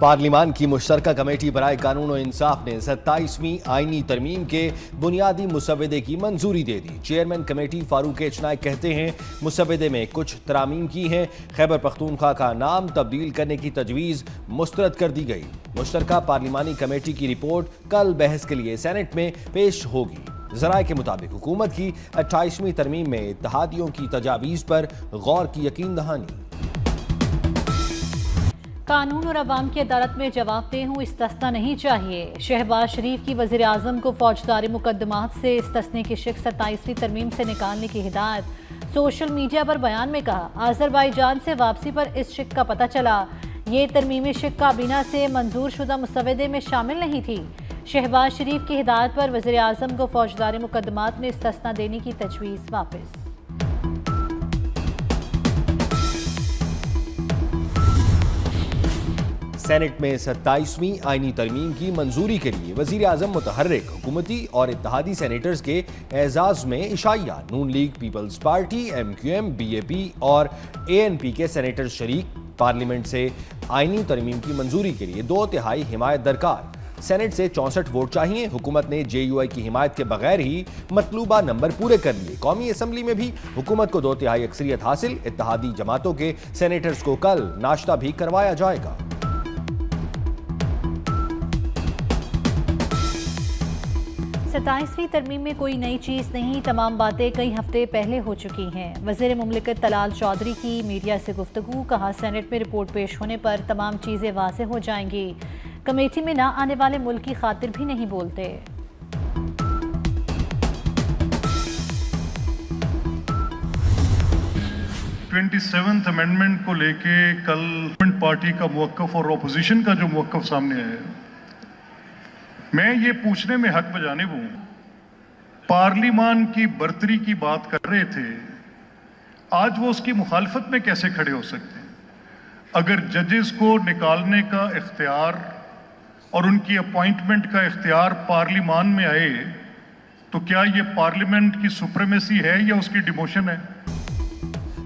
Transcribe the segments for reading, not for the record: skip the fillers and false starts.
پارلیمان کی مشترکہ کمیٹی برائے قانون و انصاف نے 27ویں آئینی ترمیم کے بنیادی مسودے کی منظوری دے دی۔ چیئرمین کمیٹی فاروق ایچ نائک کہتے ہیں مسودے میں کچھ ترامیم کی ہیں۔ خیبر پختونخوا کا نام تبدیل کرنے کی تجویز مسترد کر دی گئی۔ مشترکہ پارلیمانی کمیٹی کی رپورٹ کل بحث کے لیے سینٹ میں پیش ہوگی۔ ذرائع کے مطابق حکومت کی 28ویں ترمیم میں اتحادیوں کی تجاویز پر غور کی یقین دہانی۔ قانون اور عوام کی عدالت میں جواب دہ ہوں، استثنا نہیں چاہیے۔ شہباز شریف کی وزیر اعظم کو فوجداری مقدمات سے استثنے کی شق 27ویں ترمیم سے نکالنے کی ہدایت۔ سوشل میڈیا پر بیان میں کہا، آذربائیجان سے واپسی پر اس شق کا پتہ چلا۔ یہ ترمیمی شق کابینہ سے منظور شدہ مسودے میں شامل نہیں تھی۔ شہباز شریف کی ہدایت پر وزیر اعظم کو فوجداری مقدمات میں استثنا دینے کی تجویز واپس۔ سینٹ میں 27ویں آئینی ترمیم کی منظوری کے لیے وزیر اعظم متحرک، حکومتی اور اتحادی سینیٹرز کے اعزاز میں عشائیہ Noon league, Peoples Party, M Q M, B A P اور اے این پی کے سینیٹرز شریک۔ پارلیمنٹ سے آئینی ترمیم کی منظوری کے لیے 2/3 حمایت درکار۔ سینٹ سے 64 ووٹ چاہیے۔ حکومت نے جے یو آئی کی حمایت کے بغیر ہی مطلوبہ نمبر پورے کر لیے۔ قومی اسمبلی میں بھی حکومت کو 2/3 اکثریت حاصل۔ اتحادی جماعتوں کے سینیٹرز کو کل ناشتہ بھی کروایا جائے گا۔ 27ویں ترمیم میں کوئی نئی چیز نہیں، تمام باتیں کئی ہفتے پہلے ہو چکی ہیں۔ وزیر مملکت طلال چودھری کی میڈیا سے گفتگو، کہا سینٹ میں رپورٹ پیش ہونے پر تمام چیزیں واضح ہو جائیں گی۔ کمیٹی میں نہ آنے والے ملک کی خاطر بھی نہیں بولتے۔ 27th امینڈمنٹ کو لے کے کل پارٹی کا موقف اور اپوزیشن کا جو موقف سامنے آیا ہے، میں یہ پوچھنے میں حق بجانب ہوں، پارلیمان کی برتری کی بات کر رہے تھے، آج وہ اس کی مخالفت میں کیسے کھڑے ہو سکتے ہیں؟ اگر ججز کو نکالنے کا اختیار اور ان کی اپوائنٹمنٹ کا اختیار پارلیمان میں آئے تو کیا یہ پارلیمنٹ کی سپریمیسی ہے یا اس کی ڈیموشن ہے؟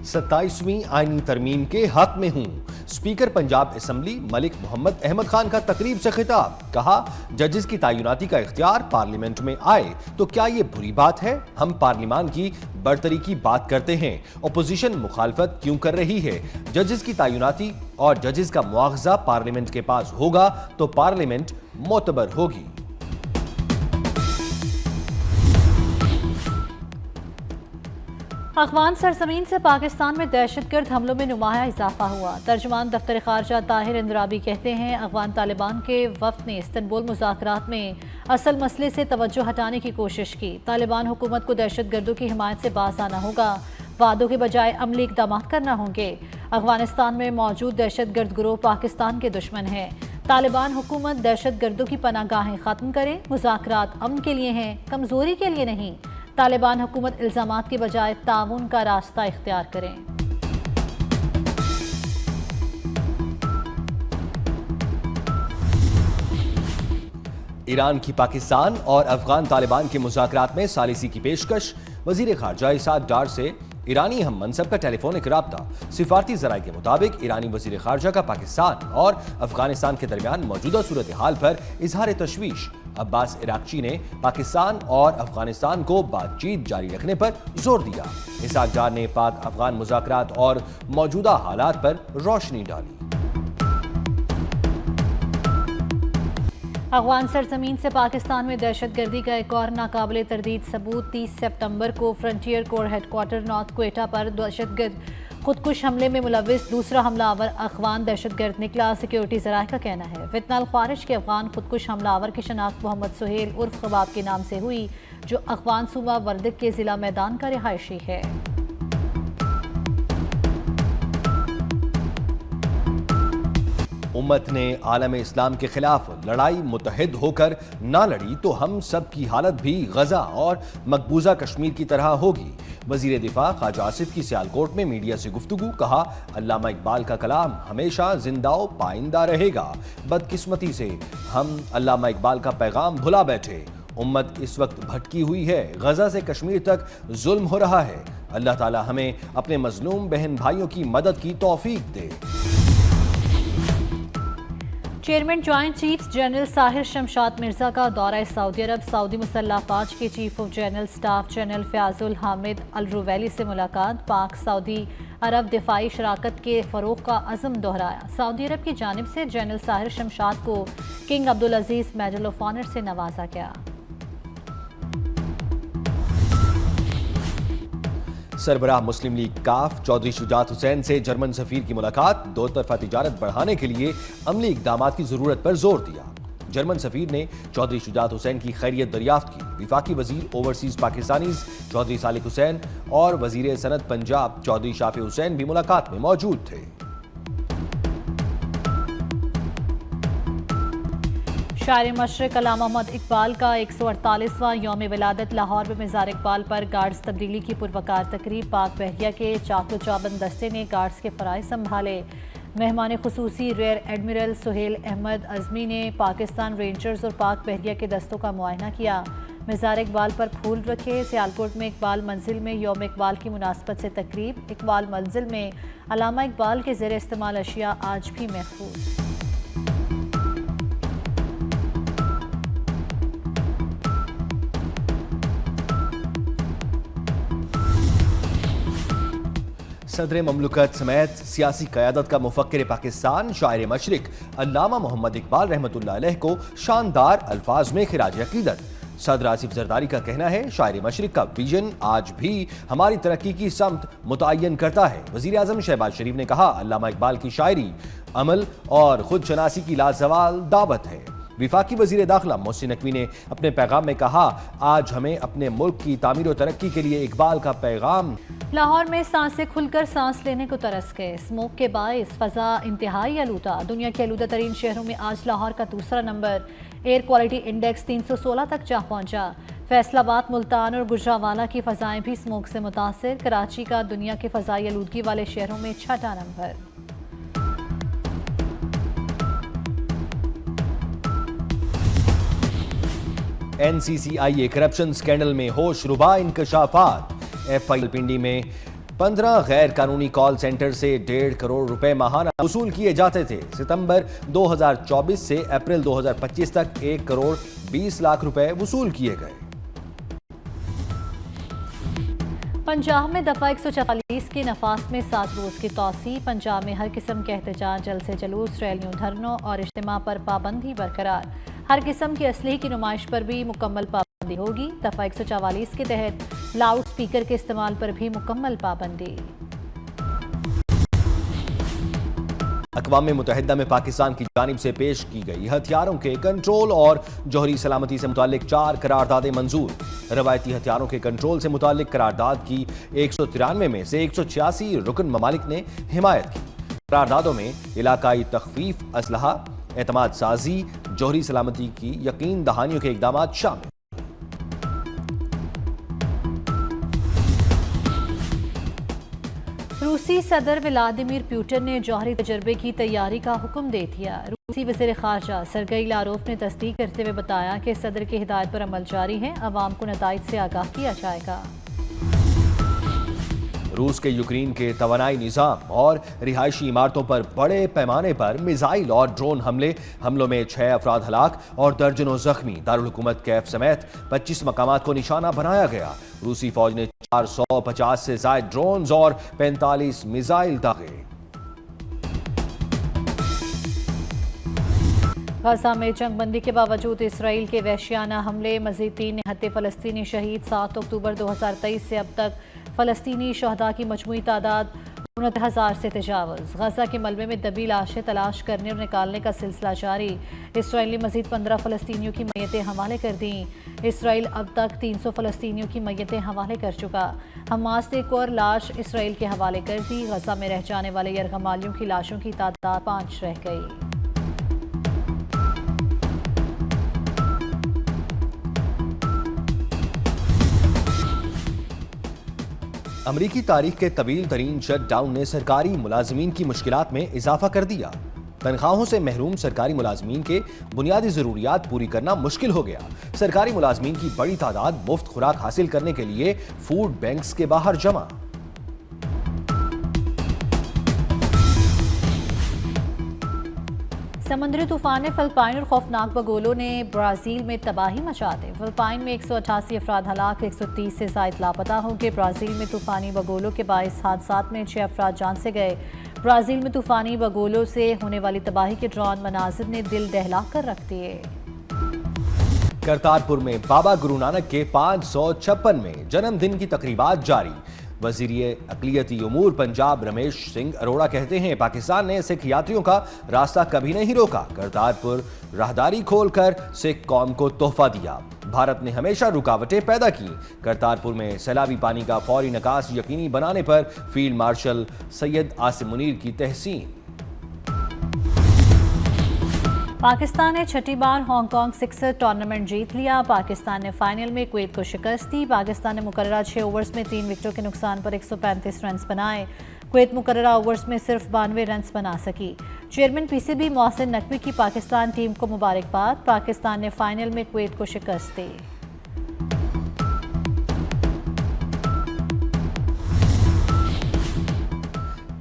27ویں آئینی ترمیم کے حق میں ہوں۔ اسپیکر پنجاب اسمبلی ملک محمد احمد خان کا تقریب سے خطاب، کہا ججز کی تعیناتی کا اختیار پارلیمنٹ میں آئے تو کیا یہ بری بات ہے؟ ہم پارلیمان کی برتری کی بات کرتے ہیں، اپوزیشن مخالفت کیوں کر رہی ہے؟ ججز کی تعیناتی اور ججز کا مواخذہ پارلیمنٹ کے پاس ہوگا تو پارلیمنٹ معتبر ہوگی۔ افغان سرزمین سے پاکستان میں دہشت گرد حملوں میں نمایاں اضافہ ہوا۔ ترجمان دفتر خارجہ طاہر اندرابی کہتے ہیں، افغان طالبان کے وفد نے استنبول مذاکرات میں اصل مسئلے سے توجہ ہٹانے کی کوشش کی۔ طالبان حکومت کو دہشت گردوں کی حمایت سے باز آنا ہوگا، وعدوں کے بجائے عملی اقدامات کرنا ہوں گے۔ افغانستان میں موجود دہشت گرد گروہ پاکستان کے دشمن ہیں۔ طالبان حکومت دہشت گردوں کی پناہ گاہیں ختم کرے، مذاکرات امن کے لیے ہیں، کمزوری کے لیے نہیں۔ طالبان حکومت الزامات کے بجائے تعاون کا راستہ اختیار کریں۔ ایران کی پاکستان اور افغان طالبان کے مذاکرات میں ثالثی کی پیشکش، وزیر خارجہ اسحاق ڈار سے ایرانی ہم منصب کا ٹیلی فونک رابطہ۔ سفارتی ذرائع کے مطابق ایرانی وزیر خارجہ کا پاکستان اور افغانستان کے درمیان موجودہ صورتحال پر اظہار تشویش۔ عباس عراقچی نے پاکستان اور افغانستان کو بات چیت جاری رکھنے پر زور دیا۔ اسحاق ڈار نے پاک افغان مذاکرات اور موجودہ حالات پر روشنی ڈالی۔ افغان سرزمین سے پاکستان میں دہشت گردی کا ایک اور ناقابل تردید ثبوت 30 سپتمبر کو فرنٹیئر کور ہیڈ کوارٹر نارتھ کوئٹہ پر دہشت گرد خودکش حملے میں ملوث دوسرا حملہ آور افغان دہشت گرد نکلا۔ سیکیورٹی ذرائع کا کہنا ہے فتنہ الخوارج کے افغان خودکش حملہ آور کی شناخت محمد سہیل عرف خباب کے نام سے ہوئی، جو افغان صوبہ وردگ کے ضلع میدان کا رہائشی ہے۔ امت نے عالم اسلام کے خلاف لڑائی متحد ہو کر نہ لڑی تو ہم سب کی حالت بھی غزہ اور مقبوضہ کشمیر کی طرح ہوگی۔ وزیر دفاع خواجہ آصف کی سیالکوٹ میں میڈیا سے گفتگو، کہا علامہ اقبال کا کلام ہمیشہ زندہ و پائندہ رہے گا۔ بدقسمتی سے ہم علامہ اقبال کا پیغام بھلا بیٹھے۔ امت اس وقت بھٹکی ہوئی ہے، غزہ سے کشمیر تک ظلم ہو رہا ہے۔ اللہ تعالی ہمیں اپنے مظلوم بہن بھائیوں کی مدد کی توفیق دے۔ Chairman joint chiefs general Sahir Shamshad Mirza کا دورہ سعودی عرب، سعودی مسلح افواج کے chief of general staff general Fayyadh Alhamed Alruwaili سے ملاقات، پاک سعودی عرب دفاعی شراکت کے فروغ کا عزم دہرایا۔ سعودی عرب کی جانب سے جنرل ساحر شمشاد کو King Abdulaziz medal of honour سے نوازا گیا۔ سربراہ مسلم لیگ کاف چودھری شجاعت حسین سے جرمن سفیر کی ملاقات، دو طرفہ تجارت بڑھانے کے لیے عملی اقدامات کی ضرورت پر زور دیا۔ جرمن سفیر نے چودھری شجاعت حسین کی خیریت دریافت کی۔ وفاقی وزیر اوورسیز پاکستانیز چودھری صالح حسین اور وزیر صنعت پنجاب چودھری شافع حسین بھی ملاقات میں موجود تھے۔ شاعر مشرق علامہ محمد اقبال کا 148واں یوم ولادت، لاہور میں مزار اقبال پر گارڈز تبدیلی کی پروقار تقریب، پاک بحریہ کے چاق و چابند دستے نے گارڈز کے فرائض سنبھالے۔ مہمان خصوصی ریئر ایڈمرل سہیل احمد اعظمی نے پاکستان رینجرز اور پاک بحریہ کے دستوں کا معائنہ کیا۔ مزار اقبال پر پھول رکھے۔ سیالکوٹ میں اقبال منزل میں یوم اقبال کی مناسبت سے تقریب، اقبال منزل میں علامہ اقبال کے زیر استعمال اشیاء آج بھی محفوظ۔ صدر مملکت سمیت سیاسی قیادت کا مفکر پاکستان شاعر مشرق علامہ محمد اقبال رحمۃ اللہ علیہ کو شاندار الفاظ میں خراج عقیدت۔ صدر آصف زرداری کا کہنا ہے شاعر مشرق کا ویژن آج بھی ہماری ترقی کی سمت متعین کرتا ہے۔ وزیر اعظم شہباز شریف نے کہا علامہ اقبال کی شاعری عمل اور خود شناسی کی لازوال دعوت ہے۔ وفاقی وزیر داخلہ محسن نقوی نے اپنے پیغام میں کہا آج ہمیں اپنے ملک کی تعمیر و ترقی کے لیے اقبال کا پیغام۔ لاہور میں سانسیں کھل کر سانس لینے کو ترس گئے، اسموک کے باعث فضا انتہائی آلودہ۔ دنیا کے آلودہ ترین شہروں میں آج لاہور کا دوسرا نمبر، ایئر کوالٹی انڈیکس 316 تک جا پہنچا۔ فیصل آباد، ملتان اور گجرانوالہ کی فضائیں بھی اسموک سے متاثر۔ کراچی کا دنیا کے فضائی آلودگی والے شہروں میں چھٹا نمبر۔ این سی سی آئی اے کرپشن سکینڈل میں ہوش ربا انکشافات۔ ایف آئی پنڈی میں 15 غیر قانونی کال سینٹر سے 1.5 کروڑ روپے ماہانہ وصول کیے جاتے تھے۔ ستمبر 2024 سے اپریل 2025 تک 1 کروڑ 20 لاکھ روپے وصول کیے گئے۔ پنجاب میں دفعہ 144 کے نفاذ میں 7 روز کی توسیع۔ پنجاب میں ہر قسم کے احتجاج، جلسے جلوس، ریلیوں، دھرنوں اور اجتماع پر پابندی برقرار۔ ہر قسم کی اسلحے کی نمائش پر بھی مکمل پابندی ہوگی۔ دفعہ 144 کے تحت لاؤڈ سپیکر کے استعمال پر بھی مکمل پابندی۔ اقوام متحدہ میں پاکستان کی جانب سے پیش کی گئی ہتھیاروں کے کنٹرول اور جوہری سلامتی سے متعلق 4 قراردادیں منظور۔ روایتی ہتھیاروں کے کنٹرول سے متعلق قرارداد کی 193 میں سے 186 رکن ممالک نے حمایت کی۔ قراردادوں میں علاقائی تخفیف، اسلحہ، اعتماد سازی، جوہری سلامتی کی یقین دہانیوں کے اقدامات شامل۔ روسی صدر ولادیمیر پوٹن نے جوہری تجربے کی تیاری کا حکم دے دیا۔ روسی وزیر خارجہ سرگئی لاروف نے تصدیق کرتے ہوئے بتایا کہ صدر کی ہدایت پر عمل جاری ہے، عوام کو نتائج سے آگاہ کیا جائے گا۔ روس کے یوکرین کے توانائی نظام اور رہائشی عمارتوں پر بڑے پیمانے پر میزائل اور ڈرون حملوں میں 6 افراد ہلاک اور درجنوں زخمی۔ دارالحکومت کیف سمیت 25 مقامات کو نشانہ بنایا گیا۔ روسی فوج نے 450 سے زائد ڈرونز اور 45 میزائل داغے۔ غزہ میں جنگ بندی کے باوجود اسرائیل کے وحشیانہ حملے، مزید 3 نہتے فلسطینی شہید۔ 7 اکتوبر 2023 سے اب تک فلسطینی شہداء کی مجموعی تعداد 29,000 سے تجاوز۔ غزہ کے ملبے میں دبی لاشیں تلاش کرنے اور نکالنے کا سلسلہ جاری۔ اسرائیل نے مزید 15 فلسطینیوں کی میتیں حوالے کر دیں۔ اسرائیل اب تک 300 فلسطینیوں کی میتیں حوالے کر چکا۔ حماس نے ایک اور لاش اسرائیل کے حوالے کر دی۔ غزہ میں رہ جانے والے یرغمالیوں کی لاشوں کی تعداد 5 رہ گئی۔ امریکی تاریخ کے طویل ترین شٹ ڈاؤن نے سرکاری ملازمین کی مشکلات میں اضافہ کر دیا۔ تنخواہوں سے محروم سرکاری ملازمین کے بنیادی ضروریات پوری کرنا مشکل ہو گیا۔ سرکاری ملازمین کی بڑی تعداد مفت خوراک حاصل کرنے کے لیے فوڈ بینکس کے باہر جمع۔ سمندری طوفان فلپائن اور خوفناک بگولوں نے برازیل میں تباہی مچا دی۔ فلپائن میں 188 افراد ہلاک، 130 سے زائد لاپتہ ہو گئے۔ برازیل میں طوفانی بگولوں کے باعث حادثات میں 6 افراد جان سے گئے۔ برازیل میں طوفانی بگولوں سے ہونے والی تباہی کے ڈرون مناظر نے دل دہلا کر رکھ دیے۔ کرتارپور میں بابا گرو نانک کے 556ویں جنم دن کی تقریبات جاری۔ وزیر اقلیتی امور پنجاب رمیش سنگھ اروڑا کہتے ہیں پاکستان نے سکھ یاتریوں کا راستہ کبھی نہیں روکا، کرتارپور راہداری کھول کر سکھ قوم کو تحفہ دیا۔ بھارت نے ہمیشہ رکاوٹیں پیدا کی۔ کرتارپور میں سیلابی پانی کا فوری نکاس یقینی بنانے پر فیلڈ مارشل سید عاصم منیر کی تحسین۔ پاکستان نے چھٹی بار ہانگ کانگ سکسر ٹورنامنٹ جیت لیا۔ پاکستان نے فائنل میں کویت کو شکست دی۔ پاکستان نے مقررہ 6 اوورز میں 3 وکٹوں کے نقصان پر 135 رنز بنائے۔ کویت مقررہ اوورز میں صرف 92 رنز بنا سکی۔ Chairman P C B Mohsin Naqvi کی پاکستان ٹیم کو مبارکباد۔ پاکستان نے فائنل میں کویت کو شکست دی۔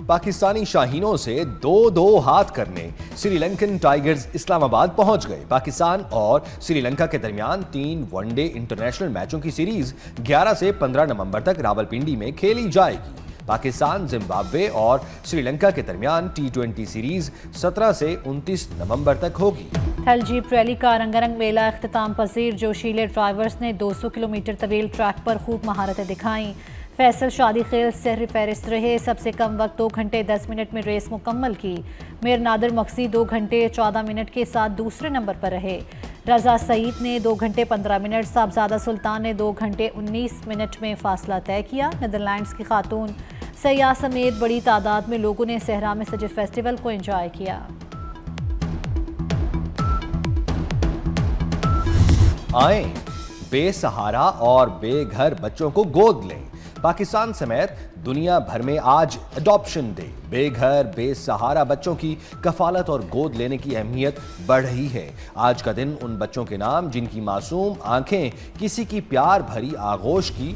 پاکستانی شاہینوں سے 2-2 ہاتھ کرنے سری لنکن ٹائیگرز اسلام آباد پہنچ گئے۔ پاکستان اور سری لنکا کے درمیان 3 ون ڈے انٹرنیشنل میچوں کی سیریز 11 سے 15 نومبر تک راولپنڈی میں کھیلی جائے گی۔ پاکستان، زمبابوے اور سری لنکا کے درمیان T20 سیریز 17 سے 29 نومبر تک ہوگی۔ تھل جیپ ریلی کا رنگارنگ میلہ اختتام پذیر۔ جوشیلے ڈرائیورز نے 200 کلومیٹر طویل ٹریک پر خوب مہارتیں دکھائیں۔ فیصل شادی خیل سحری فہرست رہے، سب سے کم وقت 2 گھنٹے 10 منٹ میں ریس مکمل کی۔ میر نادر مقصی 2 گھنٹے 14 منٹ کے ساتھ دوسرے نمبر پر رہے۔ رضا سعید نے 2 گھنٹے 15 منٹ، صاحبزادہ سلطان نے 2 گھنٹے 19 منٹ میں فاصلہ طے کیا۔ نیدرلینڈز کی خاتون سیاح سمیت بڑی تعداد میں لوگوں نے صحرا میں سجے فیسٹیول کو انجوائے کیا۔ آئیں بے سہارا اور بے گھر بچوں کو گود لیں۔ پاکستان سمیت دنیا بھر میں آج اڈاپشن ڈے۔ بے گھر بے سہارا بچوں کی کفالت اور گود لینے کی اہمیت بڑھ رہی ہے۔ آج کا دن ان بچوں کے نام جن کی معصوم آنکھیں کسی کی پیار بھری آغوش کی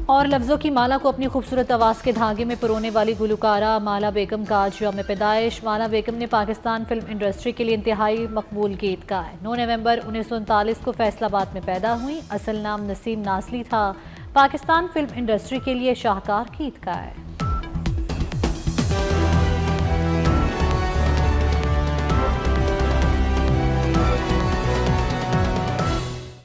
اور لفظوں کی مالا کو اپنی خوبصورت آواز کے دھاگے میں پرونے والی گلوکارہ مالا بیگم کا آج یوم پیدائش۔ مالا بیگم نے پاکستان فلم انڈسٹری کے لیے انتہائی مقبول گیت گائے۔ 9 نومبر 1939 کو فیصل آباد میں پیدا ہوئی۔ اصل نام نسیم نازلی تھا۔ پاکستان فلم انڈسٹری کے لیے شاہکار گیت گائے۔